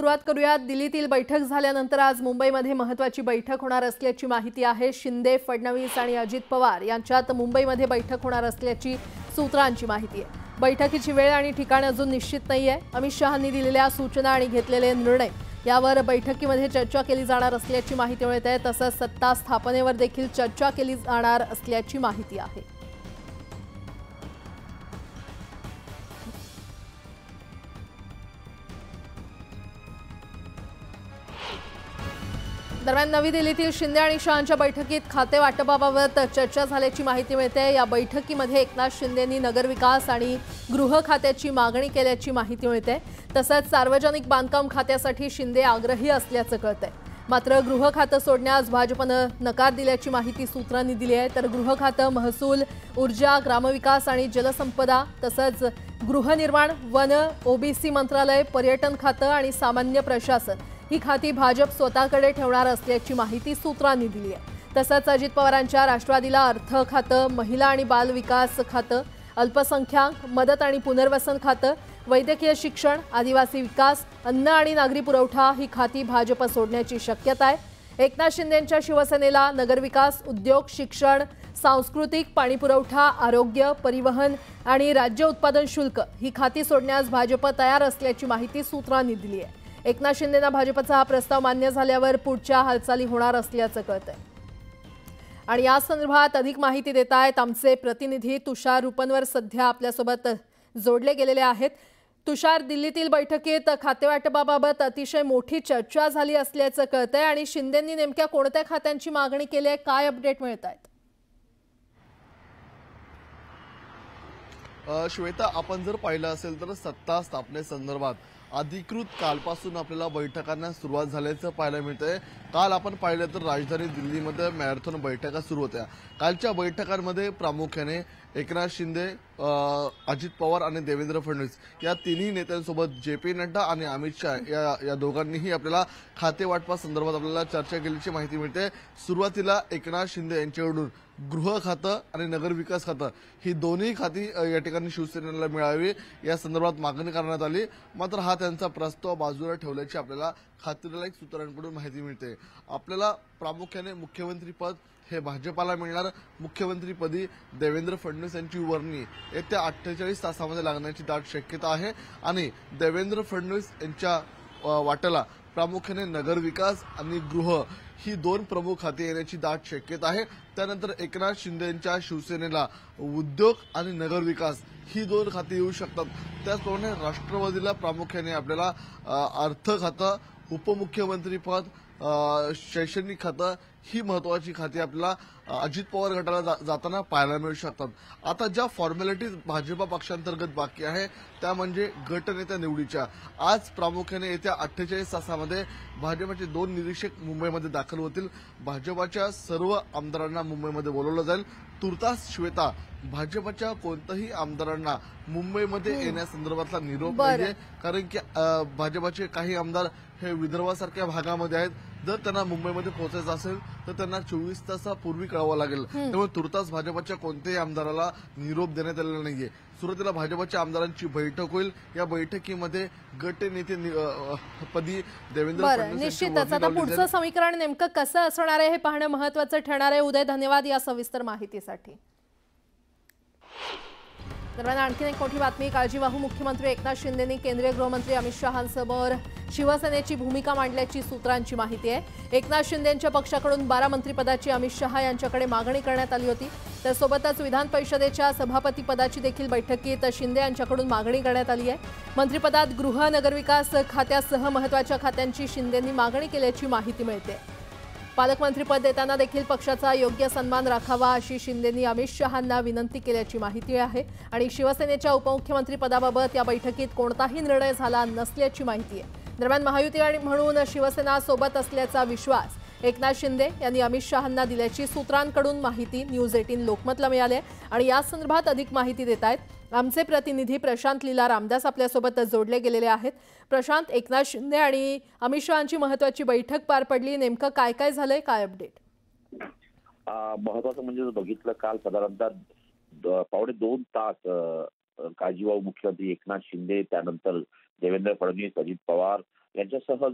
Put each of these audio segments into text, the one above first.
सुरुवात करूयात। दिल्लीतील बैठक झाल्यानंतर आज मुंबईमध्ये महत्त्वाची बैठक होणार असल्याची माहिती आहे। शिंदे, फडणवीस आणि अजित पवार यांच्यात मुंबईमध्ये बैठक होणार असल्याची सूत्रांची माहिती आहे। बैठकीची वेळ आणि ठिकाण अजून निश्चित नाहीये। अमित शहांनी दिलेल्या सूचना आणि घेतलेले निर्णय यावर बैठकीमध्ये चर्चा केली जाणार असल्याची माहिती मिळते। तसंच सत्ता स्थापनेवर देखील चर्चा केली जाणार असल्याची माहिती आहे। दरम्यान नवी दिल्लीतील शिंदे आणि शहांच्या बैठकीत खाते वाटपाबाबत चर्चा झाल्याची माहिती मिळते। या बैठकीमध्ये एकनाथ शिंदेंनी नगरविकास आणि गृह खात्याची मागणी केल्याची माहिती मिळते। तसंच सार्वजनिक बांधकाम खात्यासाठी शिंदे आग्रही असल्याचं कळतंय। मात्र गृह खातं सोडण्यास भाजपनं नकार दिल्याची माहिती सूत्रांनी दिली आहे। तर गृह खातं, महसूल, ऊर्जा, ग्रामविकास आणि जलसंपदा तसंच गृहनिर्माण, वन, ओबीसी मंत्रालय, पर्यटन खातं आणि सामान्य प्रशासन ही खाती भाजप स्वतःकडे ठेवणार असल्याची माहिती सूत्रांनी दिली आहे। तसंच अजित पवारांच्या राष्ट्रवादीला अर्थ खातं, महिला आणि बाल विकास खातं, अल्पसंख्याक, मदत आणि पुनर्वसन खातं, वैद्यकीय शिक्षण, आदिवासी विकास, अन्न आणि नागरी पुरवठा ही खाती भाजप सोडण्याची शक्यता आहे। एकनाथ शिंदेंच्या शिवसेनेला नगरविकास, उद्योग, शिक्षण, सांस्कृतिक, पाणीपुरवठा, आरोग्य, परिवहन आणि राज्य उत्पादन शुल्क ही खाती सोडण्यास भाजप तयार असल्याची माहिती सूत्रांनी दिली आहे। एकनाथ शिंदेंना भाजपचा हा प्रस्ताव मान्य झाल्यावर पुढच्या हालचाली होणार असल्याचं कळतंय। आणि या संदर्भात अधिक माहिती देत आहेत आमचे प्रतिनिधी तुषार रुपनवर सध्या आपल्यासोबत जोडले गेलेले आहेत। तुषार, दिल्लीतील बैठकीत खातेवाटपाबाबत अतिशय मोठी चर्चा झाली असल्याचं कळतंय आणि शिंदेंनी नेमक्या कोणत्या खात्यांची मागणी केली आहे, काय अपडेट मिळत आहेत? श्वेता, आपण जर पाहिलं असेल तर सत्ता स्थापनेसंदर्भात अधिकृत कालपासून आपल्याला बैठकांना सुरुवात झाल्याचं पाहायला मिळतंय। काल आपण पाहिलं तर राजधानी दिल्लीमध्ये मॅरेथॉन बैठका सुरू होत्या। कालच्या बैठकांमध्ये प्रामुख्याने एकनाथ शिंदे, अजित पवार आणि देवेंद्र फडणवीस या तिन्ही नेत्यांसोबत जे.पी. नड्डा आणि अमित शहा या दोघांनीही आपल्याला खाते वाटपासंदर्भात आपल्याला चर्चा केल्याची माहिती मिळते। सुरुवातीला एकनाथ शिंदे यांच्याकडून गृह खातं आणि नगरविकास खातं ही दोन्ही खाती या ठिकाणी शिवसेनेला मिळावी या संदर्भात मागणी करण्यात आली। मात्र हा त्यांचा प्रस्ताव बाजूला ठेवल्याची आपल्याला खात्रीलायक सूत्रांकडून माहिती मिळते। आपल्याला प्रामुख्याने मुख्यमंत्री पद हे भाजपाला मिळणार। मुख्यमंत्रीपदी देवेंद्र फडणवीस यांची वर्णी येत्या 48 तासामध्ये लागण्याची दाट शक्यता आहे आणि देवेंद्र फडणवीस यांच्या वाट्याला प्रामुख्याने नगरविकास आणि गृह ही दोन प्रमुख खाती येण्याची दाट शक्यता आहे। त्यानंतर एकनाथ शिंदे यांच्या शिवसेनेला उद्योग आणि नगरविकास ही दोन खाती येऊ शकतात। त्याचप्रमाणे राष्ट्रवादीला प्रामुख्याने आपल्याला अर्थ खातं, उपमुख्यमंत्री पद, शैक्षणिक खातं ही महत्वाची खाती आपल्याला अजित पवार गटाला जाताना पाहायला मिळू शकतात। आता ज्या फॉर्मॅलिटीज भाजपा पक्षांतर्गत बाकी आहे त्या म्हणजे गटनेत्या निवडीच्या। आज प्रामुख्याने येत्या 48 तासामध्ये भाजपचे 2 निरीक्षक मुंबईमध्ये दाखल होतील। भाजपच्या सर्व आमदारांना मुंबईमध्ये बोलवलं जाईल। तुर्तास श्वेता, भाजपच्या कोणत्याही आमदारांना मुंबईमध्ये येण्यासंदर्भातला निरोप नाहीये, कारण की भाजपचे काही आमदार हे विदर्भासारख्या भागामध्ये आहेत। जर त्यांना मुंबईमध्ये पोहोचायचं असेल तर त्यांना 24 तासापूर्वी कळवावं लागेल। त्यामुळे तुर्तास भाजपच्या कोणत्याही आमदाराला निरोप देण्यात आलेला नाहीये। सुरुवातीला भाजपच्या आमदारांची बैठक होईल। या बैठकीमध्ये गट नेते पदी देवेंद्र फडणवीस निश्चितच आता पुढचं समीकरण नेमकं कसं असणार आहे हे पाहणं महत्त्वाचं ठरणार आहे। उदय, धन्यवाद या सविस्तर माहितीसाठी। दरम्यान आणखी एक मोठी बातमी, काळजीवाहू मुख्यमंत्री एकनाथ शिंदेंनी केंद्रीय गृहमंत्री अमित शहांसमोर शिवसेनेची भूमिका मांडल्याची सूत्रांची माहिती आहे। एकनाथ शिंदेंच्या पक्षाकडून 12 मंत्रिपदाची अमित शहा यांच्याकडे मागणी करण्यात आली होती। त्यासोबतच विधान परिषदेच्या सभापती पदाची देखील बैठकीत शिंदे यांच्याकडून मागणी करण्यात आली आहे। मंत्रिपदात गृह, नगरविकास खात्यासह महत्त्वाच्या खात्यांची शिंदेंनी मागणी केल्याची माहिती मिळते। पालकमंत्रीपद देताना देखील पक्षाचा योग्य सन्मान राखावा अशी शिंदेंनी अमित शहांना विनंती केल्याची माहिती आहे। आणि शिवसेनेच्या उपमुख्यमंत्री पदाबाबत या बैठकीत कोणताही निर्णय झाला नसल्याची माहिती आहे। दरम्यान महायुती म्हणून शिवसेना सोबत असल्याचा विश्वास एकनाथ शिंदे यांनी अमित शहांना दिल्याची सूत्रांकडून माहिती न्यूज 18 लोकमतला मिळाली आहे। आणि या संदर्भात अधिक माहिती देत आहेत आमचे प्रतिनिधी प्रशांत लीला रामदास आपल्यासोबत जोडले गेलेले आहेत। प्रशांत, एकनाथ शिंदे आणि अमित शहांची महत्त्वाची बैठक पार पडली, नेमकं काय काय झालंय, काय अपडेट? महत्त्वाचं म्हणजे बघितलं काल साधारणतः पावणे 2 तास काळजीवाहू मुख्यमंत्री एकनाथ शिंदे, त्यानंतर देवेंद्र फडणवीस, अजित पवार यांच्यासह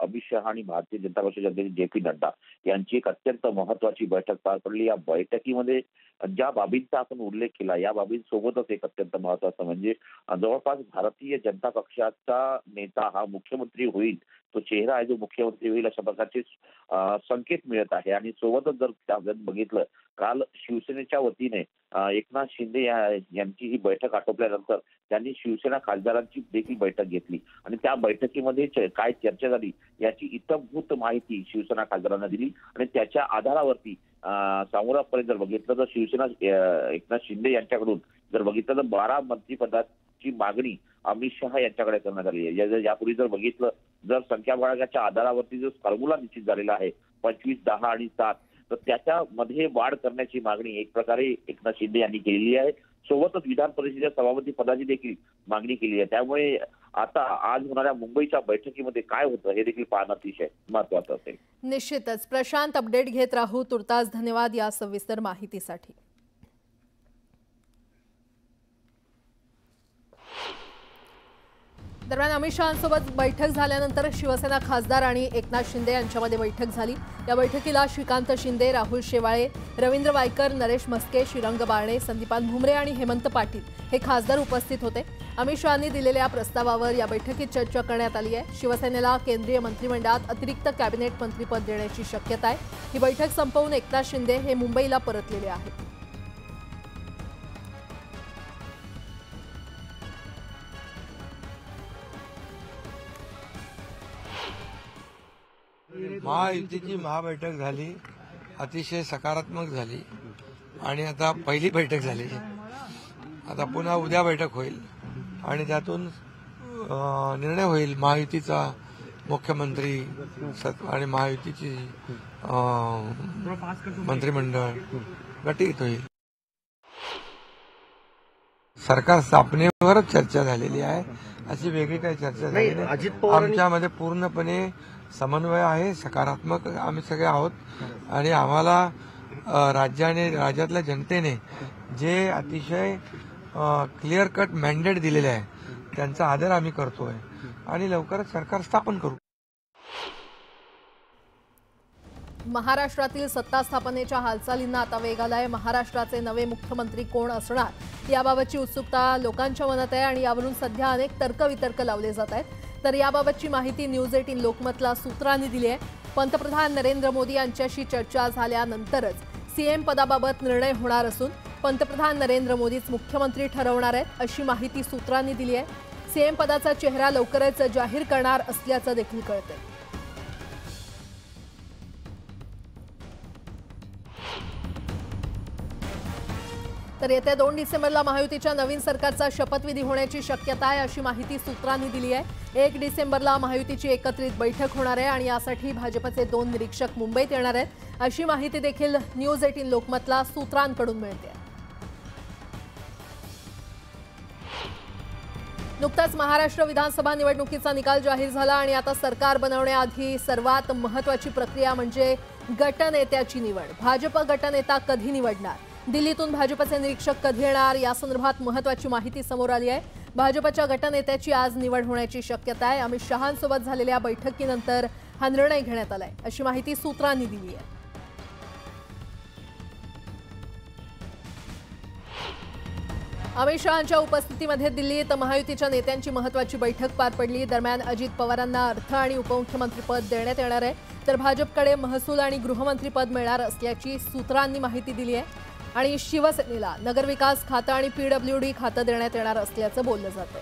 अमित शहा आणि भारतीय जनता पक्षाचे अध्यक्ष जे.पी. नड्डा यांची एक अत्यंत महत्वाची बैठक पार पडली. या बैठकीमध्ये ज्या बाबींचा आपण उल्लेख केला, या बाबींसोबतच एक अत्यंत महत्वाचं म्हणजे जवळपास भारतीय जनता पक्षाचा नेता हा मुख्यमंत्री होईल, तो चेहरा आहे जो मुख्यमंत्री होईल अशा प्रकारचे संकेत मिळत आहे. आणि सोबतच जर त्यात बघितलं, काल शिवसेनेच्या वतीने एकनाथ शिंदे यांची ही बैठक आटोपल्यानंतर त्यांनी शिवसेना खासदारांची देखील बैठक घेतली आणि त्या बैठकीमध्ये काय चर्चा झाली याची इत्थंभूत माहिती शिवसेना खासदारांना दिली. आणि त्याच्या आधारावरती समोरापर्यंत जर बघितलं तर शिवसेना एकनाथ शिंदे यांच्याकडून जर बघितलं तर 12 मंत्रिपदाची मागणी अमित शहा यांच्याकडे करण्यात आली आहे. यापूर्वी जर बघितलं, जर संख्याबळाच्या आधारावरती जो फॉर्म्युला निश्चित झालेला आहे 25, 10 आणि 7, तर त्याच्यामध्ये वाढ करण्याची मागणी एक प्रकारे एकनाथ शिंदे यांनी केलेली आहे. सोबतच विधान परिषदेच्या सभापती पदाची देखील मागणी केली आहे. त्यामुळे आता आज होणाऱ्या मुंबईच्या बैठकीमध्ये काय होतं हे देखील पाहणं अतिशय महत्वाचं असेल. निश्चितच प्रशांत, अपडेट घेत राहू. तुर्तास धन्यवाद या सविस्तर माहितीसाठी. दरम्यान अमित शहांसोबत बैठक झाल्यानंतर शिवसेना खासदार आणि एकनाथ शिंदे यांच्यामध्ये बैठक झाली. या बैठकीला श्रीकांत शिंदे, राहुल शेवाळे, रवींद्र वायकर, नरेश म्हस्के, श्रीरंग बारणे, संदीपान भुमरे आणि हेमंत पाटील हे खासदार उपस्थित होते. अमित शहांनी दिलेल्या प्रस्तावावर या बैठकीत चर्चा करण्यात आली आहे. शिवसेनेला केंद्रीय मंत्रिमंडळात अतिरिक्त कॅबिनेट मंत्रिपद देण्याची शक्यता आहे. ही बैठक संपवून एकनाथ शिंदे हे मुंबईला परतलेले आहेत. महायुतीची महाबैठक झाली, अतिशय सकारात्मक झाली आणि आता पहिली बैठक झाली. आता पुन्हा उद्या बैठक होईल आणि त्यातून निर्णय होईल. महायुतीचा मुख्यमंत्री आणि महायुतीची मंत्रिमंडळ गटीत होईल. सरकार स्थापनेवरच चर्चा झालेली आहे, अशी वेगळी काही चर्चा झाली नाही. आमच्यामध्ये पूर्णपणे समन्वय आहे, सकारात्मक आम्ही सगळे आहोत आणि आम्हाला राज्यातल्या जनतेने जे अतिशय क्लिअर कट मॅन्डेट दिलेले आहे त्यांचा आदर आम्ही करतोय आणि लवकरच सरकार स्थापन करू. महाराष्ट्रातील सत्ता स्थापनेच्या हालचालींना आता वेग आलाय. महाराष्ट्राचे नवे मुख्यमंत्री कोण असणार याबाबतची उत्सुकता लोकांच्या मनात आहे आणि यावरून सध्या अनेक तर्कवितर्क लावले जात आहेत. तर याबाबतची माहिती न्यूज 18 लोकमतला सूत्रांनी दिली आहे. पंतप्रधान नरेंद्र मोदी यांच्याशी चर्चा झाल्यानंतरच सीएम पदाबाबत निर्णय होणार असून पंतप्रधान नरेंद्र मोदीच मुख्यमंत्री ठरवणार आहेत अशी माहिती सूत्रांनी दिली आहे. सीएम पदाचा चेहरा लवकरच जाहीर करणार असल्याचं देखील कळतंय. तर येत्या 2 डिसेंबरला महायुतीच्या नवीन सरकारचा शपथविधी होण्याची शक्यता आहे अशी माहिती सूत्रांनी दिली आहे. 1 डिसेंबरला महायुतीची एकत्रित बैठक होणार आहे आणि यासाठी भाजपचे 2 निरीक्षक मुंबईत येणार आहेत अशी माहिती देखील न्यूज 18 लोकमतला सूत्रांकडून मिळते. नुकताच महाराष्ट्र विधानसभा निवडणुकीचा निकाल जाहीर झाला आणि आता सरकार बनवण्याआधी सर्वात महत्त्वाची प्रक्रिया म्हणजे गटनेत्याची निवड. भाजप गटनेता कधी निवडणार, दिल्लीतून भाजपचे निरीक्षक कधी येणार यासंदर्भात महत्त्वाची माहिती समोर आली आहे. भाजपच्या गटनेत्याची आज निवड होण्याची शक्यता आहे. अमित शहांसोबत झालेल्या बैठकीनंतर हा निर्णय घेण्यात आलाय अशी माहिती सूत्रांनी दिली आहे. अमित शहांच्या उपस्थितीमध्ये दिल्लीत महायुतीच्या नेत्यांची महत्त्वाची बैठक पार पडली. दरम्यान अजित पवारांना अर्थ आणि उपमुख्यमंत्रीपद देण्यात येणार आहे, तर भाजपकडे महसूल आणि गृहमंत्रीपद मिळणार असल्याची सूत्रांनी माहिती दिली आहे. आणि शिवसेनेला नगरविकास खातं आणि पीडब्ल्यूडी खातं देण्यात येणार असल्याचं बोललं जातं.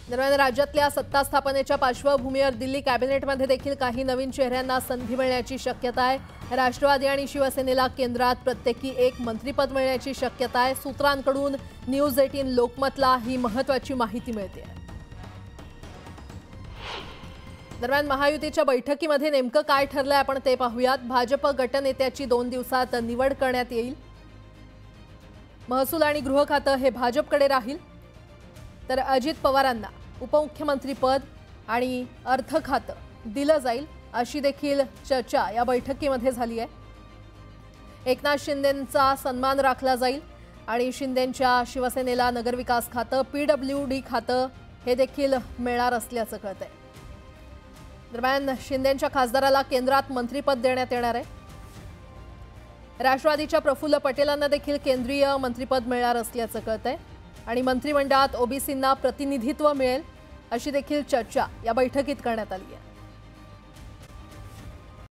दरम्यान राज्यातल्या सत्ता स्थापनेच्या पार्श्वभूमीवर दिल्ली कॅबिनेटमध्ये देखील काही नवीन चेहऱ्यांना संधी मिळण्याची शक्यता आहे. राष्ट्रवादी आणि शिवसेनेला केंद्रात प्रत्येकी 1 मंत्रिपद मिळण्याची शक्यता आहे. सूत्रांकडून न्यूज 18 लोकमतला ही महत्त्वाची माहिती मिळते. दरम्यान महायुतीच्या बैठकीमध्ये नेमकं काय ठरलंय आपण ते पाहूयात. भाजप गटनेत्याची 2 दिवसात निवड करण्यात येईल. महसूल आणि गृह खातं हे भाजपकडे राहील, तर अजित पवारांना उपमुख्यमंत्रीपद आणि अर्थ खातं दिलं जाईल अशी देखील चर्चा या बैठकीमध्ये झाली आहे. एकनाथ शिंदेंचा सन्मान राखला जाईल. आणि शिंदेंच्या शिवसेनेला नगरविकास खातं, PWD खातं हे देखील मिळणार असल्याचं कळतंय। दरम्यान शिंदेंच्या खासदाराला केंद्रात मंत्रिपद देण्यात येणार आहे। राष्ट्रवादीच्या प्रफुल्ल पटेलांना देखील केंद्रीय मंत्रिपद मिळणार असल्याचं कळतंय आणि मंत्रिमंडळात ओबीसींना प्रतिनिधित्व मिळेल अशी देखील चर्चा या बैठकीत करण्यात आली आहे।